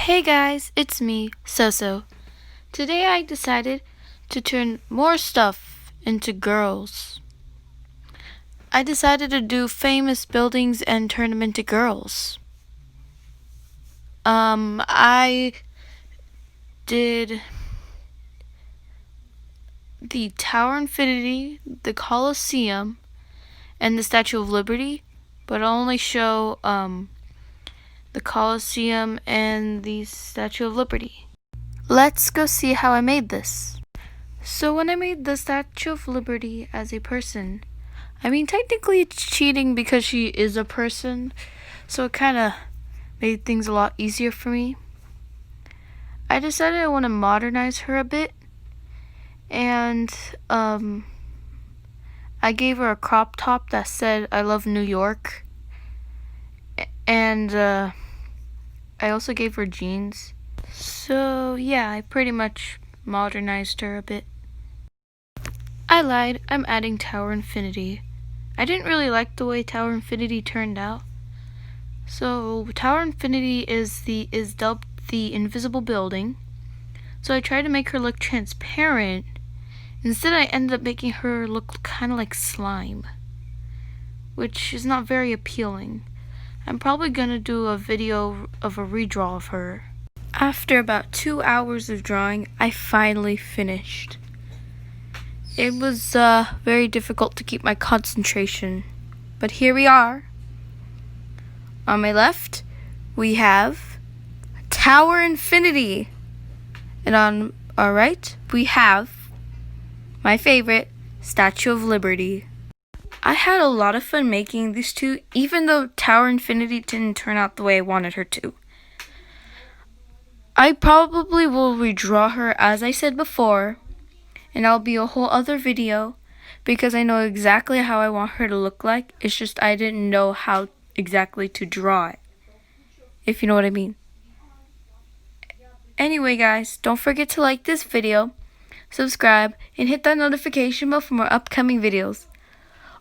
Hey guys, it's me, Soso. Today I decided to turn more stuff into girls. I decided to do famous buildings and turn them into girls. I did the Tower Infinity, the Colosseum, and the Statue of Liberty, but I'll only show the Colosseum and the Statue of Liberty. Let's go see how I made this. So when I made the Statue of Liberty as a person, I mean technically it's cheating because she is a person, so it kind of made things a lot easier for me. I decided I want to modernize her a bit, and I gave her a crop top that said I love New York, and I also gave her jeans. So yeah, I pretty much modernized her a bit. I lied, I'm adding Tower Infinity. I didn't really like the way Tower Infinity turned out. So Tower Infinity is dubbed the invisible building. So I tried to make her look transparent. Instead I ended up making her look kind of like slime, which is not very appealing. I'm probably gonna do a video of a redraw of her. After about 2 hours of drawing, I finally finished. It was very difficult to keep my concentration, but here we are. On my left, we have Tower Infinity, and on our right, we have my favorite, Statue of Liberty. I had a lot of fun making these two, even though Tower Infinity didn't turn out the way I wanted her to. I probably will redraw her as I said before, and that'll be a whole other video because I know exactly how I want her to look like. It's just I didn't know how exactly to draw it, if you know what I mean. Anyway guys, don't forget to like this video, subscribe, and hit that notification bell for more upcoming videos.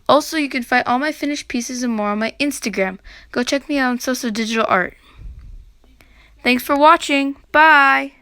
Also, you can find all my finished pieces and more on my Instagram. Go check me out on Soso Digital Art. Thanks for watching. Bye!